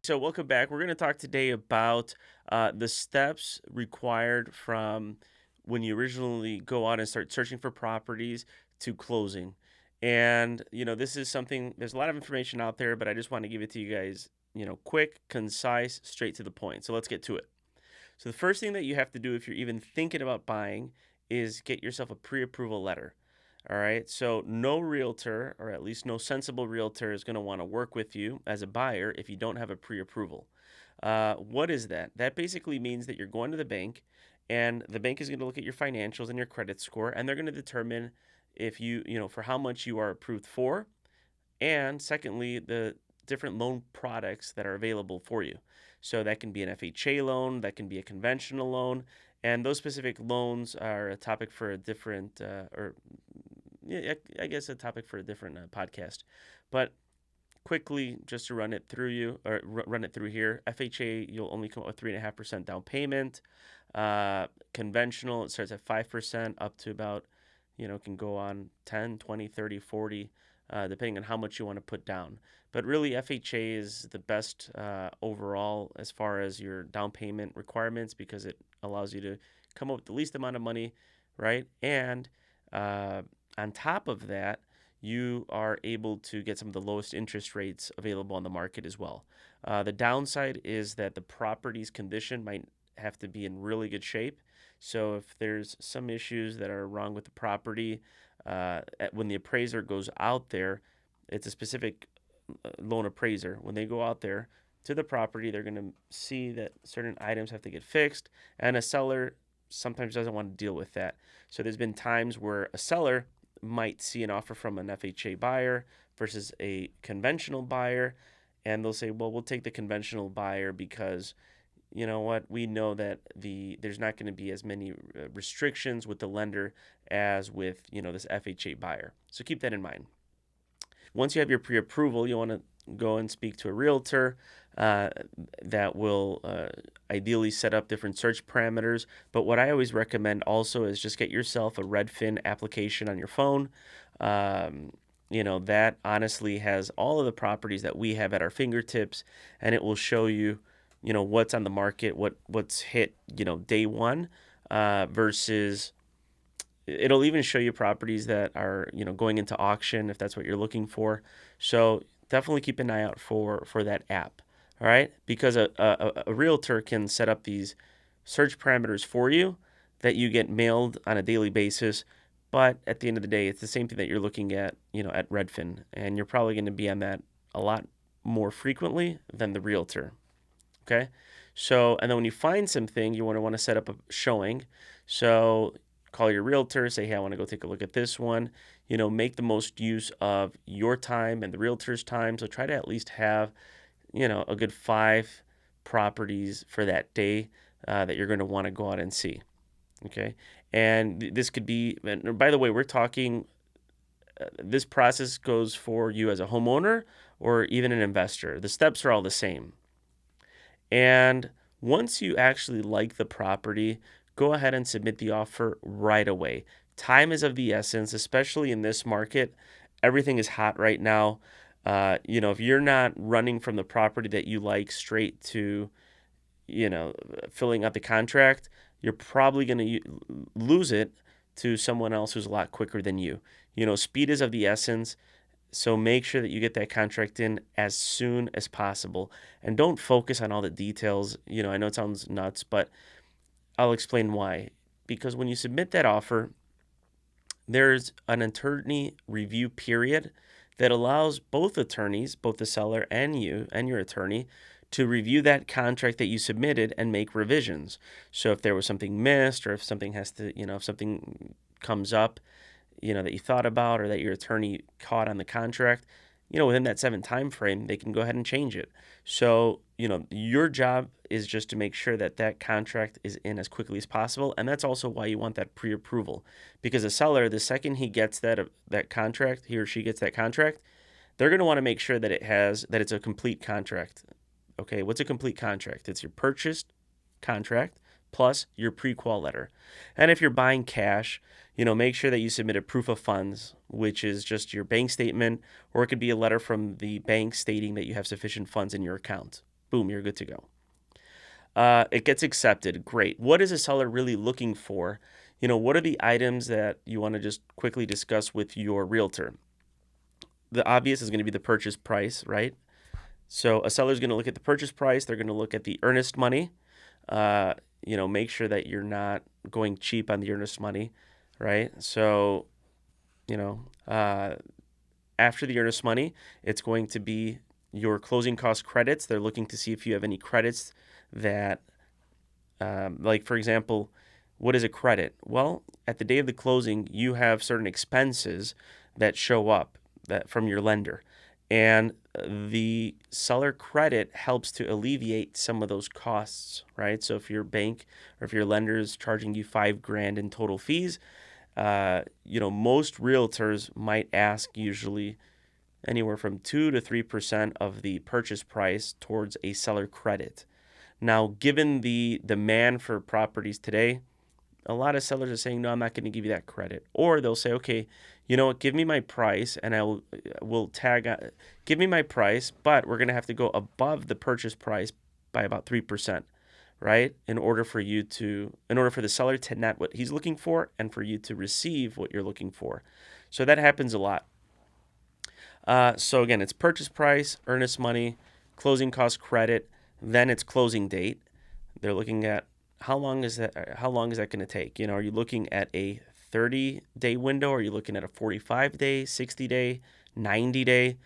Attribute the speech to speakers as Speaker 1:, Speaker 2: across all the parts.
Speaker 1: So, welcome back. We're going to talk today about the steps required from when you originally go out and start searching for properties to closing. And, this is something, there's a lot of information out there, but I just want to give it to you guys, quick, concise, straight to the point. So, let's get to it. So, the first thing that you have to do if you're even thinking about buying is get yourself a pre approval letter. All right. So, no realtor, or at least no sensible realtor, is going to want to work with you as a buyer if you don't have a pre approval. What is that? That basically means that you're going to the bank, and the bank is going to look at your financials and your credit score, and they're going to determine if for how much you are approved for, and secondly, the different loan products that are available for you. So that can be an FHA loan, that can be a conventional loan, and those specific loans are a topic for a different, or yeah, I guess a topic for a different podcast. But quickly, just to run it through you, or run it through here, FHA, you'll only come up with 3.5% down payment. Conventional, it starts at 5% up to about, can go on 10, 20, 30, 40, depending on how much you want to put down. But really, FHA is the best overall as far as your down payment requirements because it allows you to come up with the least amount of money, right? And on top of that, you are able to get some of the lowest interest rates available on the market as well. The downside is that the property's condition might have to be in really good shape. So if there's some issues that are wrong with the property, when the appraiser goes out there, it's a specific loan appraiser. When they go out there to the property, they're going to see that certain items have to get fixed, and a seller sometimes doesn't want to deal with that. So there's been times where a seller might see an offer from an FHA buyer versus a conventional buyer, and they'll say, well, we'll take the conventional buyer because you know what, we know that there's not going to be as many restrictions with the lender as with this FHA buyer. So keep that in mind. Once you have your pre-approval, you want to go and speak to a realtor that will ideally set up different search parameters. But what I always recommend also is just get yourself a Redfin application on your phone. That honestly has all of the properties that we have at our fingertips, and it will show you, what's on the market, what's hit, day one versus it'll even show you properties that are, going into auction if that's what you're looking for. So definitely keep an eye out for that app. All right, because a realtor can set up these search parameters for you that you get mailed on a daily basis. But at the end of the day, it's the same thing that you're looking at, at Redfin, and you're probably going to be on that a lot more frequently than the realtor. Okay, so and then when you find something, you want to set up a showing. So call your realtor, say, hey, I want to go take a look at this one. Make the most use of your time and the realtor's time. So try to at least have, a good 5 properties for that day that you're going to want to go out and see. Okay. And this could be, and by the way, we're talking, this process goes for you as a homeowner or even an investor. The steps are all the same. And once you actually like the property, go ahead and submit the offer right away. Time is of the essence, especially in this market. Everything is hot right now. If you're not running from the property that you like straight to, filling out the contract, you're probably going to lose it to someone else who's a lot quicker than you. Speed is of the essence. So make sure that you get that contract in as soon as possible. And don't focus on all the details. I know it sounds nuts, but I'll explain why. Because when you submit that offer, there's an attorney review period that allows both attorneys, both the seller and you and your attorney, to review that contract that you submitted and make revisions. So if there was something missed or if something has to, if something comes up, that you thought about or that your attorney caught on the contract, within that 7 time frame, they can go ahead and change it. So, your job is just to make sure that that contract is in as quickly as possible. And that's also why you want that pre-approval, because a seller, the second he gets that contract, he or she gets that contract, they're going to want to make sure that it's a complete contract. Okay. What's a complete contract? It's your purchased contract plus your pre-qual letter. And if you're buying cash, make sure that you submit a proof of funds, which is just your bank statement, or it could be a letter from the bank stating that you have sufficient funds in your account. boom, you're good to go. It gets accepted. Great. What is a seller really looking for? What are the items that you want to just quickly discuss with your realtor? The obvious is going to be the purchase price, right? So a seller is going to look at the purchase price. They're going to look at the earnest money. Make sure that you're not going cheap on the earnest money, right? So, after the earnest money, it's going to be your closing cost credits. They're looking to see if you have any credits that, like for example, what is a credit? Well, at the day of the closing, you have certain expenses that show up that from your lender. And the seller credit helps to alleviate some of those costs, right? So if your bank or if your lender is charging you $5,000 in total fees, most realtors might ask usually anywhere from 2 to 3% of the purchase price towards a seller credit. Now, given the demand for properties today, a lot of sellers are saying, no, I'm not going to give you that credit. Or they'll say, okay, you know what, give me my price and will give me my price, but we're going to have to go above the purchase price by about 3%, right? In order for the seller to net what he's looking for and for you to receive what you're looking for. So that happens a lot. So again, it's purchase price, earnest money, closing cost credit, then it's closing date. They're looking at how long is that going to take? Are you looking at a 30-day window? Or are you looking at a 45-day, 60-day, 90-day?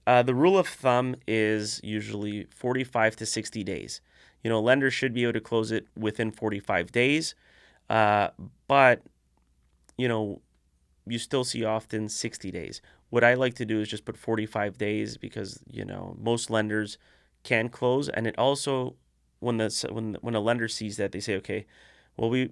Speaker 1: The rule of thumb is usually 45 to 60 days. Lenders should be able to close it within 45 days, but you still see often 60 days. What I like to do is just put 45 days because most lenders can close, and it also when a lender sees that, they say, okay, well, we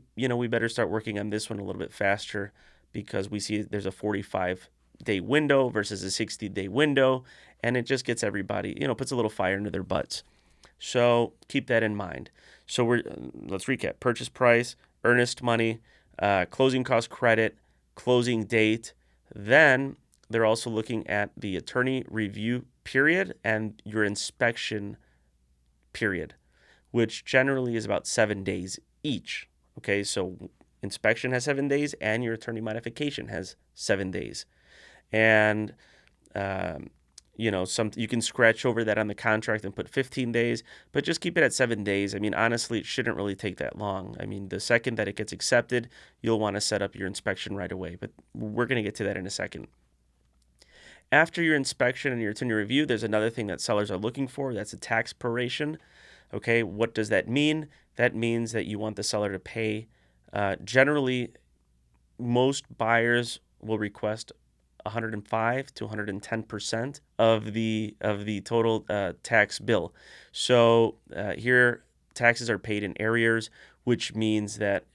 Speaker 1: better start working on this one a little bit faster because we see there's a 45-day window versus a 60-day window, and it just gets everybody, puts a little fire into their butts. So keep that in mind. So let's recap: purchase price, earnest money, closing cost credit, closing date. Then they're also looking at the attorney review period and your inspection period, which generally is about 7 days each. Okay, so inspection has 7 days and your attorney modification has 7 days. And, you can scratch over that on the contract and put 15 days, but just keep it at 7 days. I mean, honestly, it shouldn't really take that long. I mean, the second that it gets accepted, you'll want to set up your inspection right away, but we're going to get to that in a second. After your inspection and your attorney review, there's another thing that sellers are looking for. That's a tax proration. Okay, what does that mean? That means that you want the seller to pay. Generally, most buyers will request 105 to 110% of the total tax bill. So here, taxes are paid in arrears, which means that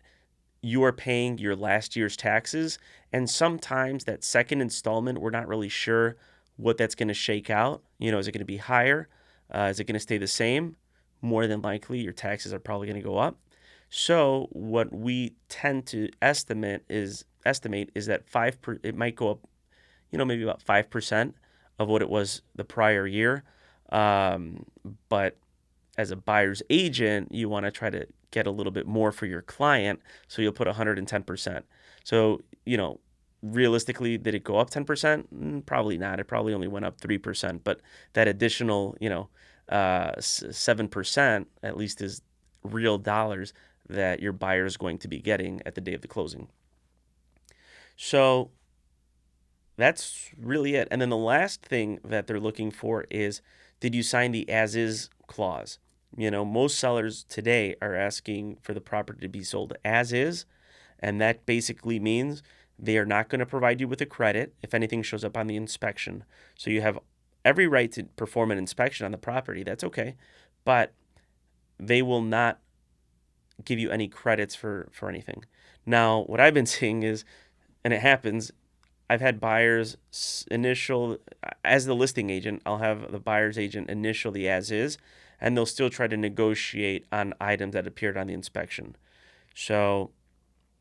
Speaker 1: you are paying your last year's taxes, and sometimes that second installment, we're not really sure what that's going to shake out. Is it going to be higher? Is it going to stay the same? More than likely, your taxes are probably going to go up. So what we tend to estimate is that it might go up, maybe about 5% of what it was the prior year. But as a buyer's agent, you want to try to get a little bit more for your client, so you'll put 110%. So, realistically, did it go up 10%? Probably not. It probably only went up 3%, but that additional, 7% at least is real dollars that your buyer is going to be getting at the day of the closing. So that's really it. And then the last thing that they're looking for is, did you sign the as-is clause? Most sellers today are asking for the property to be sold as is, and that basically means they are not going to provide you with a credit if anything shows up on the inspection. So you have every right to perform an inspection on the property. That's okay, but they will not give you any credits for anything. Now, what I've been seeing is, and it happens, I've had buyers as the listing agent, I'll have the buyer's agent initial the as is, and they'll still try to negotiate on items that appeared on the inspection. So,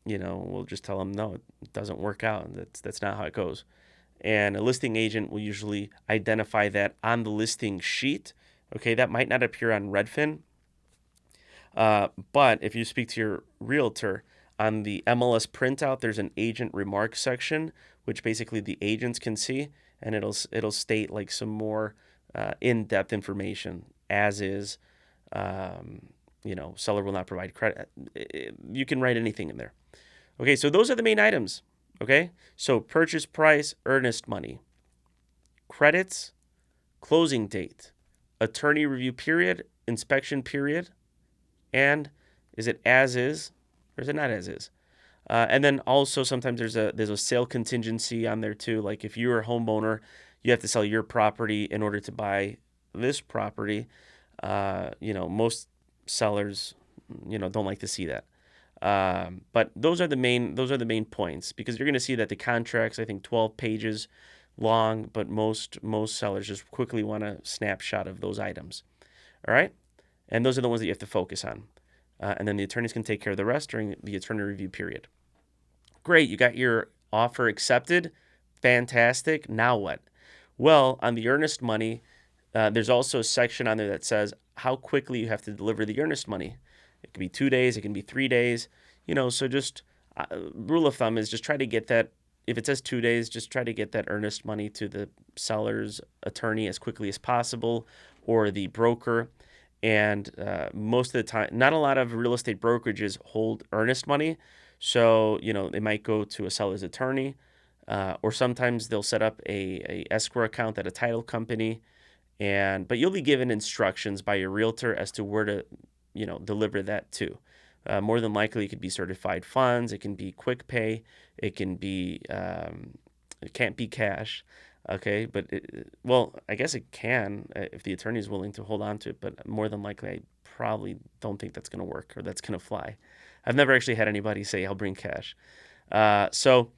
Speaker 1: we'll just tell them, no, it doesn't work out. That's not how it goes. And a listing agent will usually identify that on the listing sheet Okay, that might not appear on Redfin, but if you speak to your realtor on the MLS printout, there's an agent remarks section, which basically the agents can see, and it'll state like some more in-depth information, as is, seller will not provide credit. You can write anything in there. Okay, so those are the main items. Okay, so purchase price, earnest money, credits, closing date, attorney review period, inspection period, and is it as is or is it not as is? And then also sometimes there's a sale contingency on there too. Like if you're a homeowner, you have to sell your property in order to buy this property. Most sellers, don't like to see that. But those are the main points, because you're going to see that the contract's, I think, 12 pages long, but most sellers just quickly want a snapshot of those items. All right, and those are the ones that you have to focus on, and then the attorneys can take care of the rest during the attorney review period. Great, you got your offer accepted. Fantastic. Now what? Well, on the earnest money, there's also a section on there that says how quickly you have to deliver the earnest money. It can be 2 days, it can be 3 days. So just rule of thumb is just try to get that. If it says 2 days, just try to get that earnest money to the seller's attorney as quickly as possible, or the broker. And most of the time, not a lot of real estate brokerages hold earnest money. So, they might go to a seller's attorney, or sometimes they'll set up a escrow account at a title company. But you'll be given instructions by your realtor as to where to, deliver that to. More than likely, it could be certified funds. It can be quick pay. It can be, it can't be cash. Okay, but I guess it can if the attorney is willing to hold on to it. But more than likely, I probably don't think that's going to work or that's going to fly. I've never actually had anybody say, I'll bring cash. So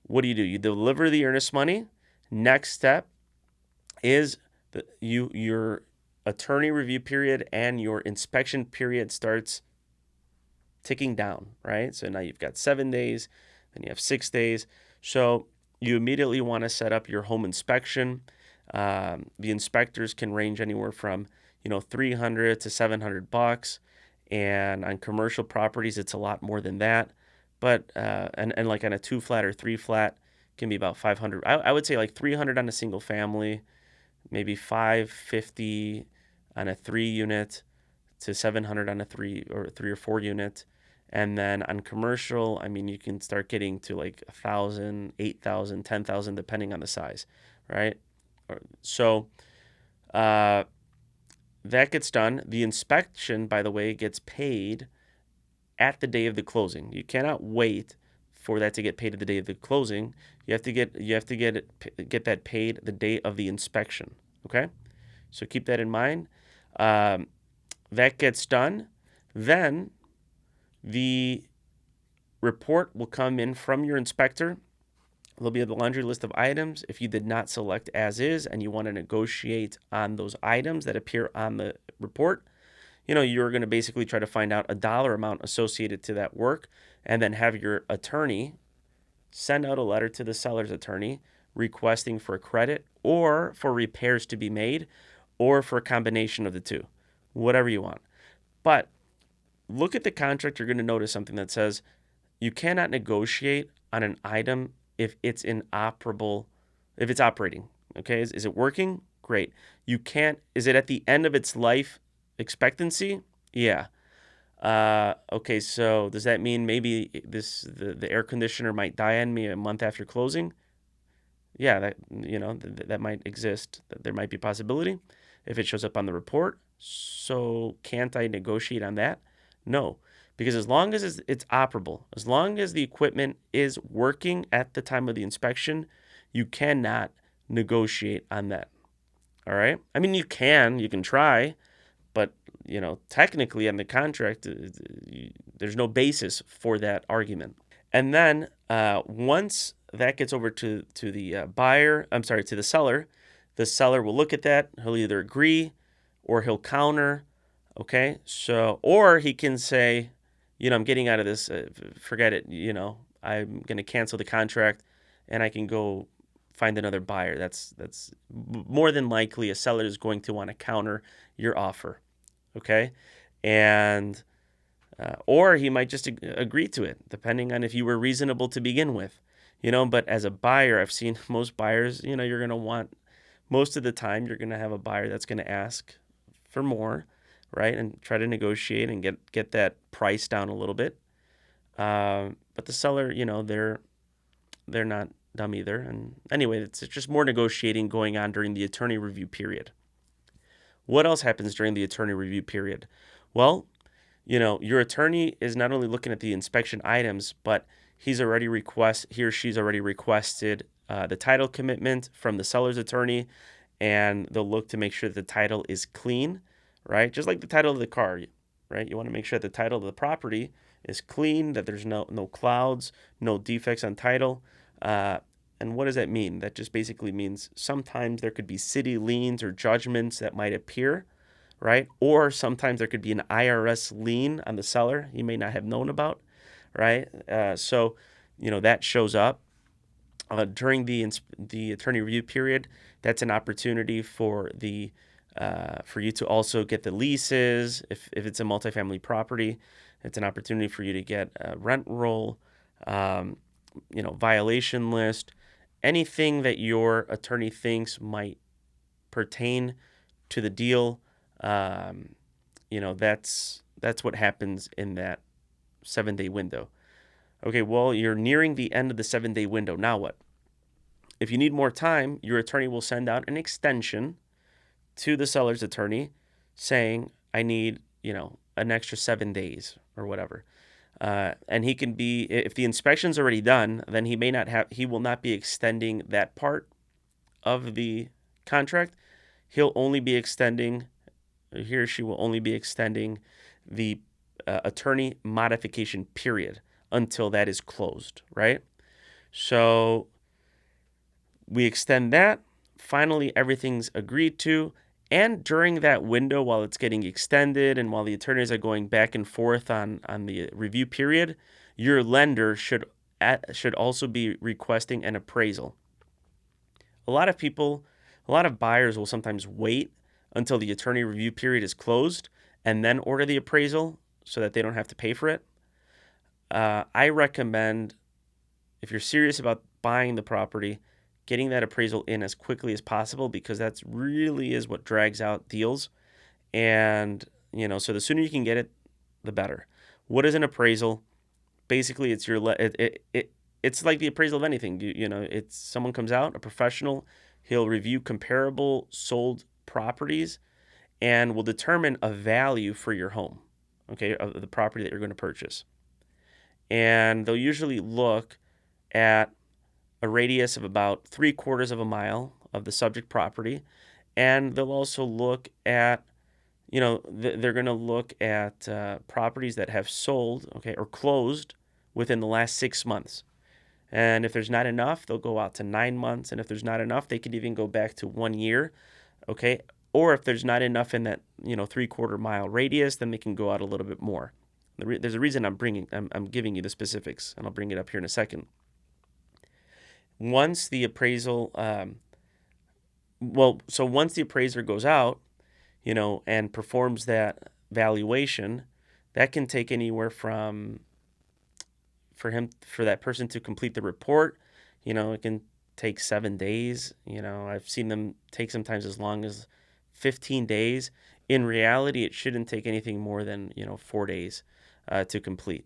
Speaker 1: what do? You deliver the earnest money. Next step is your attorney review period and your inspection period starts ticking down, right? So now you've got 7 days, then you have 6 days. So you immediately want to set up your home inspection. The inspectors can range anywhere from $300 to $700, and on commercial properties it's a lot more than that. But and like on a 2 flat or 3 flat can be about $500. I would say like $300 on a single family, maybe $550 on a 3 unit to $700 on a 3 or 4 unit. And then on commercial, I mean, you can start getting to like $1,000, $8,000, $10,000, depending on the size, right? So that gets done. The inspection, by the way, gets paid at the day of the closing. You cannot wait for that to get paid at the day of the closing. You have to get that paid the day of the inspection. Okay, so keep that in mind. That gets done. Then the report will come in from your inspector. There'll be a laundry list of items. If you did not select as is and you want to negotiate on those items that appear on the report, you're going to basically try to find out a dollar amount associated to that work, and then have your attorney send out a letter to the seller's attorney requesting for credit or for repairs to be made, or for a combination of the two, whatever you want. But look at the contract. You're going to notice something that says you cannot negotiate on an item if it's inoperable, if it's operating. Okay, is it working? Great. You can't. Is it at the end of its life expectancy? Yeah. Okay, so does that mean maybe the air conditioner might die on me a month after closing? Yeah, that might exist. There might be a possibility if it shows up on the report. So can't I negotiate on that? No, because as long as it's operable, as long as the equipment is working at the time of the inspection, you cannot negotiate on that. All right? I mean, you can try, but technically on the contract, there's no basis for that argument. And then once that gets over to the seller will look at that. He'll either agree or he'll counter. Okay, so, or he can say, I'm getting out of this, forget it, I'm going to cancel the contract, and I can go find another buyer. That's more than likely a seller is going to want to counter your offer, okay? And or he might just agree to it, depending on if you were reasonable to begin with, But as a buyer, I've seen most buyers, you're going to want, most of the time, you're going to have a buyer that's going to ask for more, right? And try to negotiate and get that price down a little bit. But the seller, they're not dumb either. And anyway, it's just more negotiating going on during the attorney review period. What else happens during the attorney review period? Well, your attorney is not only looking at the inspection items, but he or she's already requested the title commitment from the seller's attorney, and they'll look to make sure that the title is clean, right? Just like the title of the car, right? You want to make sure that the title of the property is clean, that there's no clouds, no defects on title. And what does that mean? That just basically means sometimes there could be city liens or judgments that might appear, right? Or sometimes there could be an IRS lien on the seller you may not have known about, right? So that shows up during the attorney review period. That's an opportunity for you to also get the leases. If it's a multifamily property, it's an opportunity for you to get a rent roll, violation list, anything that your attorney thinks might pertain to the deal. That's what happens in that 7-day window. Okay, well, you're nearing the end of the 7-day window. Now what? If you need more time, your attorney will send out an extension to the seller's attorney saying, I need, an extra 7 days or whatever. And he can be, if the inspection's already done, then he will not be extending that part of the contract. He or she will only be extending the attorney modification period until that is closed, right? So we extend that. Finally, everything's agreed to. And during that window, while it's getting extended and while the attorneys are going back and forth on the review period, your lender should also be requesting an appraisal. A lot of buyers will sometimes wait until the attorney review period is closed and then order the appraisal so that they don't have to pay for it. I recommend, if you're serious about buying the property, getting that appraisal in as quickly as possible, because that's really is what drags out deals. And, so the sooner you can get it, the better. What is an appraisal? Basically, it's it's like the appraisal of anything. It's someone comes out, a professional, he'll review comparable sold properties and will determine a value for your home, okay, of the property that you're going to purchase. And they'll usually look at a radius of about 3/4 of a mile of the subject property. And they'll also look at, they're going to look at properties that have sold, okay, or closed within the last 6 months. And if there's not enough, they'll go out to 9 months. And if there's not enough, they could even go back to 1 year, okay? Or if there's not enough in that, 3/4 mile radius, then they can go out a little bit more. There's a reason I'm giving you the specifics, and I'll bring it up here in a second. Once the appraisal, once the appraiser goes out, and performs that valuation, that can take anywhere from, for that person to complete the report, it can take 7 days. I've seen them take sometimes as long as 15 days. In reality, it shouldn't take anything more than, 4 days to complete.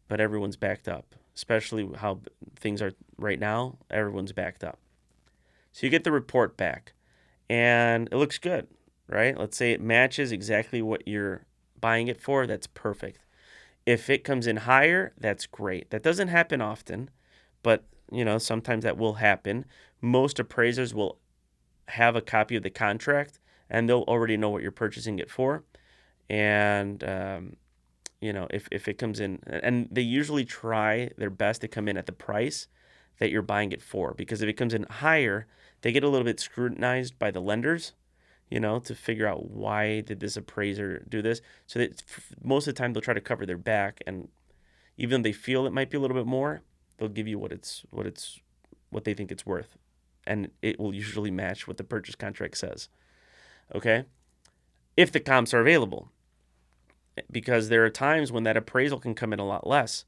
Speaker 1: But everyone's backed up, especially how things are right now. Everyone's backed up. So you get the report back, and it looks good, right? Let's say it matches exactly what you're buying it for. That's perfect. If it comes in higher, that's great. That doesn't happen often, but sometimes that will happen. Most appraisers will have a copy of the contract, and they'll already know what you're purchasing it for. And if it comes in, and they usually try their best to come in at the price that you're buying it for, because if it comes in higher, they get a little bit scrutinized by the lenders, to figure out why did this appraiser do this. So that most of the time they'll try to cover their back, and even if they feel it might be a little bit more, they'll give you what they think it's worth. and it will usually match what the purchase contract says. Okay? If the comps are available. Because there are times when that appraisal can come in a lot less.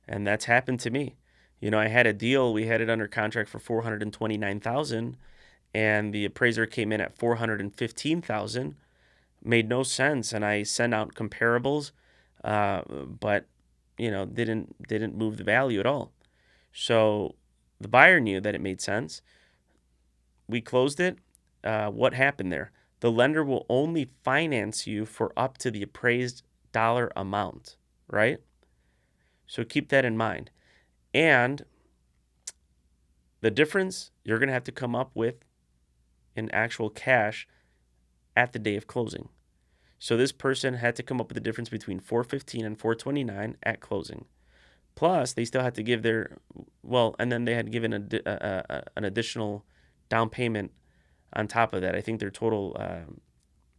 Speaker 1: And that's happened to me. I had a deal, we had it under contract for $429,000, and the appraiser came in at $415,000. Made no sense, and I sent out comparables, but didn't move the value at all. So the buyer knew that it made sense. We closed it. What happened there? The lender will only finance you for up to the appraised dollar amount, right? So keep that in mind. And the difference you're going to have to come up with in actual cash at the day of closing. So this person had to come up with the difference between $415 and $429 at closing. Plus, they still had to give and then they had given an additional down payment on top of that. I think their total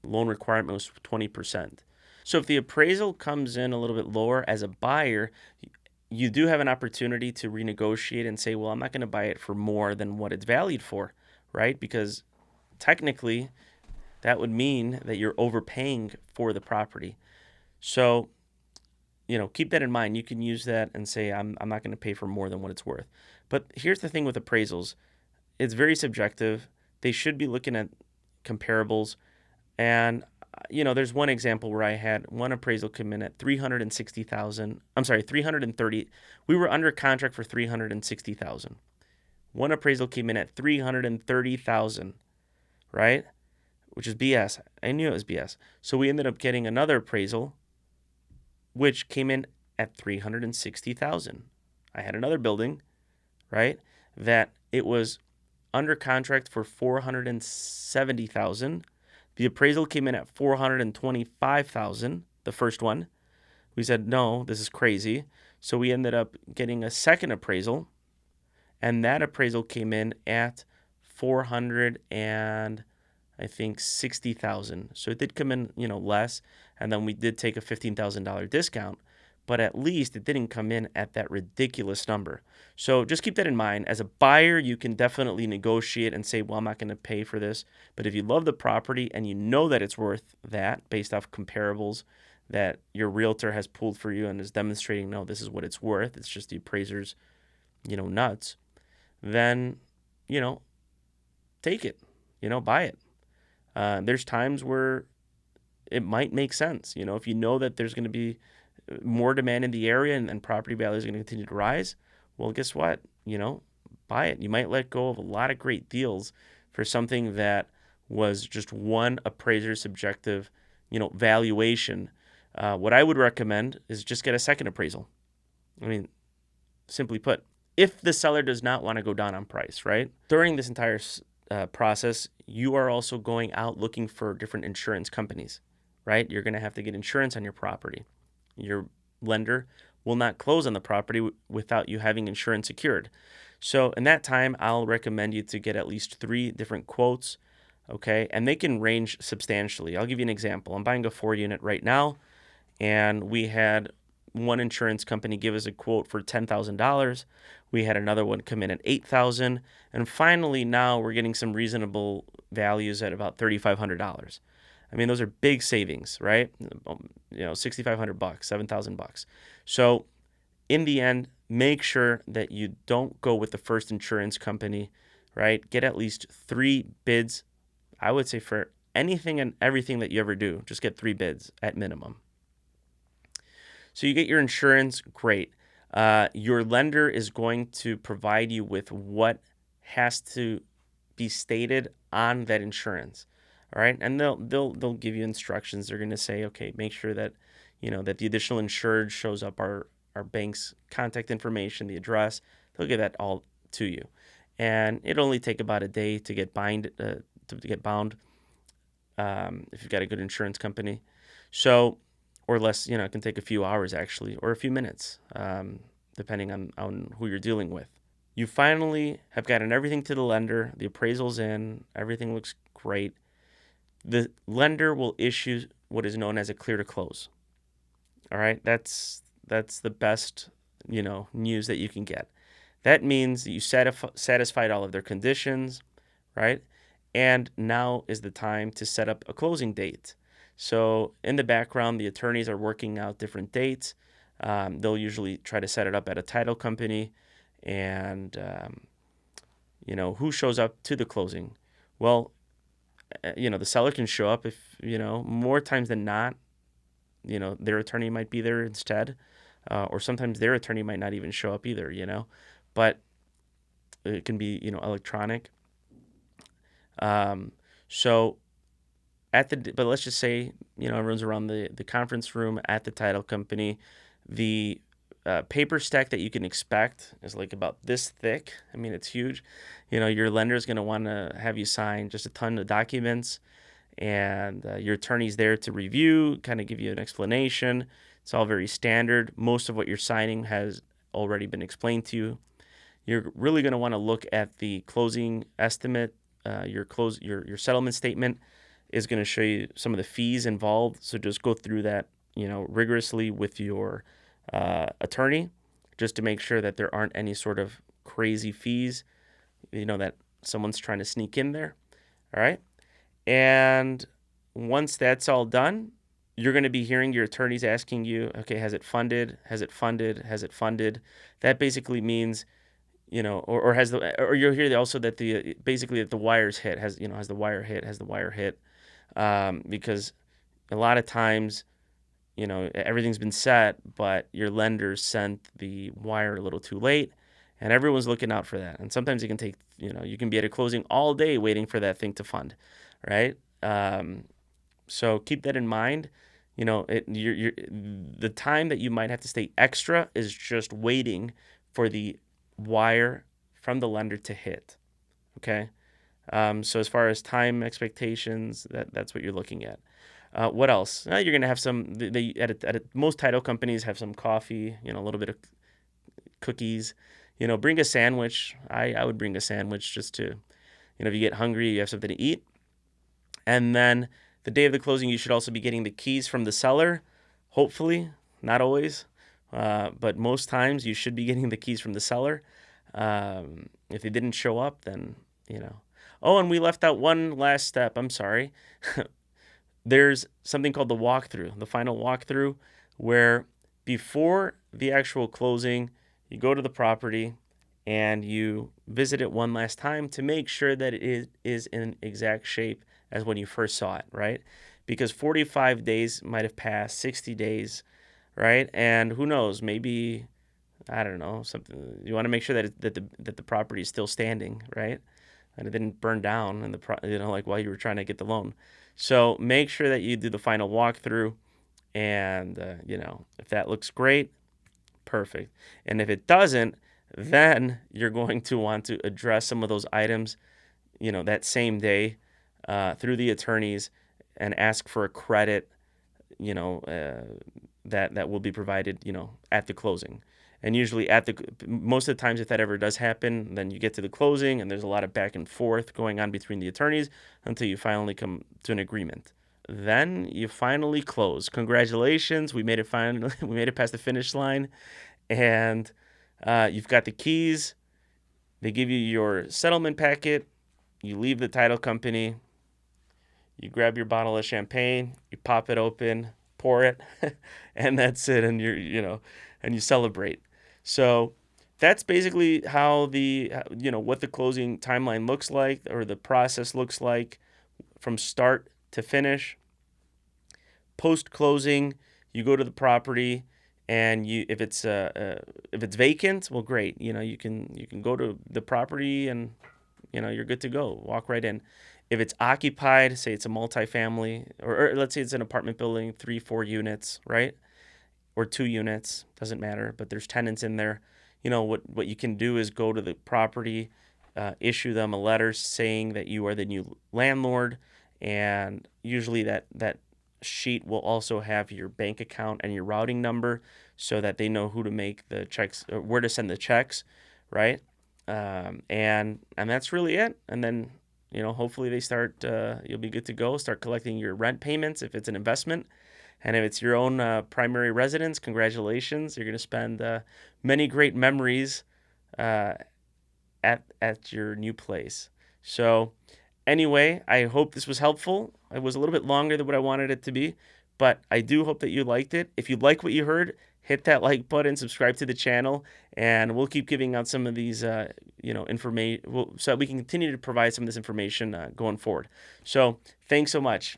Speaker 1: loan requirement was 20%. So if the appraisal comes in a little bit lower as a buyer, you do have an opportunity to renegotiate and say, well, I'm not going to buy it for more than what it's valued for, right? Because technically, that would mean that you're overpaying for the property. So, keep that in mind. You can use that and say, I'm not going to pay for more than what it's worth. But here's the thing with appraisals. It's very subjective. They should be looking at comparables. And, there's one example where I had one appraisal come in at $330,000. We were under contract for $360,000. One appraisal came in at $330,000, right? Which is BS. I knew it was BS. So we ended up getting another appraisal, which came in at $360,000. I had another building, right, that it was under contract for $470,000. The appraisal came in at $425,000, the first one. We said, no, this is crazy. So we ended up getting a second appraisal, and that appraisal came in at $460,000. So it did come in, less, and then we did take a $15,000 discount, but at least it didn't come in at that ridiculous number. So just keep that in mind. As a buyer, you can definitely negotiate and say, well, I'm not going to pay for this. But if you love the property and you know that it's worth that based off comparables that your realtor has pulled for you and is demonstrating, no, this is what it's worth, it's just the appraiser's, nuts, then, take it, buy it. There's times where it might make sense. If you know that there's going to be more demand in the area and property values are going to continue to rise, well, guess what? Buy it. You might let go of a lot of great deals for something that was just one appraiser's subjective, valuation. What I would recommend is just get a second appraisal. I mean, simply put, if the seller does not want to go down on price, right? During this entire process, you are also going out looking for different insurance companies, right? You're going to have to get insurance on your property. Your lender will not close on the property without you having insurance secured. So in that time, I'll recommend you to get at least 3 different quotes, okay? And they can range substantially. I'll give you an example. I'm buying a 4-unit right now, and we had one insurance company give us a quote for $10,000. We had another one come in at $8,000, and finally now we're getting some reasonable values at about $3,500. I mean, those are big savings, right? $6,500, $7,000. So in the end, make sure that you don't go with the first insurance company, right? Get at least 3 bids. I would say for anything and everything that you ever do, just get 3 bids at minimum. So you get your insurance, great. Your lender is going to provide you with what has to be stated on that insurance. All right, and they'll give you instructions. They're going to say, okay, make sure that that the additional insured shows up our bank's contact information, the address. They'll give that all to you, and it'll only take about a day to get bound. If you've got a good insurance company, so or less, it can take a few hours actually, or a few minutes, depending on who you're dealing with. You finally have gotten everything to the lender. The appraisal's in. Everything looks great. The lender will issue what is known as a clear to close. All right, that's the best news that you can get. That means that you satisfied all of their conditions, right? And now is the time to set up a closing date. So in the background, the attorneys are working out different dates. They'll usually try to set it up at a title company. And, who shows up to the closing? Well, the seller can show up if, more times than not, their attorney might be there instead. Or sometimes their attorney might not even show up either, but it can be, electronic. So but let's just say, everyone's around the conference room at the title company. The paper stack that you can expect is like about this thick. I mean, it's huge. Your lender is going to want to have you sign just a ton of documents, and your attorney's there to review, kind of give you an explanation. It's all very standard. Most of what you're signing has already been explained to you. You're really going to want to look at the closing estimate. Your settlement statement is going to show you some of the fees involved. So just go through that, rigorously with your attorney, just to make sure that there aren't any sort of crazy fees, that someone's trying to sneak in there. All right. And once that's all done, you're going to be hearing your attorneys asking you, okay, has it funded? Has it funded? Has it funded? That basically means, or you'll hear also that that the wires hit, has the wire hit, because a lot of times, everything's been set, but your lender sent the wire a little too late, and everyone's looking out for that. And sometimes it can take, you can be at a closing all day waiting for that thing to fund, right? So keep that in mind. The time that you might have to stay extra is just waiting for the wire from the lender to hit. Okay. So as far as time expectations, that's what you're looking at. What else? You're going to have some, most title companies have some coffee, a little bit of cookies, bring a sandwich. I would bring a sandwich just to, if you get hungry, you have something to eat. And then the day of the closing, you should also be getting the keys from the seller. Hopefully, not always, but most times you should be getting the keys from the seller. If they didn't show up, then, Oh, and we left out one last step. I'm sorry. There's something called the walkthrough, the final walkthrough, where before the actual closing, you go to the property and you visit it one last time to make sure that it is in exact shape as when you first saw it, right? Because 45 days might have passed, 60 days, right? And who knows, maybe, I don't know, something. You want to make sure that the property is still standing, right? And it didn't burn down like while you were trying to get the loan. So make sure that you do the final walkthrough, and if that looks great, perfect. And if it doesn't, then you're going to want to address some of those items, that same day, through the attorneys, and ask for a credit, that will be provided, at the closing. And usually most of the times, if that ever does happen, then you get to the closing and there's a lot of back and forth going on between the attorneys until you finally come to an agreement. Then you finally close. Congratulations. We made it finally. We made it past the finish line, and you've got the keys. They give you your settlement packet. You leave the title company. You grab your bottle of champagne, you pop it open, pour it, and that's it. And and you celebrate. So that's basically how what the closing timeline looks like, or the process looks like from start to finish. Post closing, you go to the property, and if it's vacant, well, great. You can go to the property and you're good to go. Walk right in. If it's occupied, say it's a multifamily, or let's say it's an apartment building, 3-4 units, right? Or 2 units, doesn't matter, but there's tenants in there. What you can do is go to the property, issue them a letter saying that you are the new landlord, and usually that sheet will also have your bank account and your routing number, so that they know who to make the checks, or where to send the checks, right? And that's really it. And then hopefully they start. You'll be good to go. Start collecting your rent payments if it's an investment. And if it's your own primary residence, congratulations. You're going to spend many great memories at your new place. So anyway, I hope this was helpful. It was a little bit longer than what I wanted it to be, but I do hope that you liked it. If you like what you heard, hit that like button, subscribe to the channel, and we'll keep giving out some of these, information, so that we can continue to provide some of this information going forward. So thanks so much.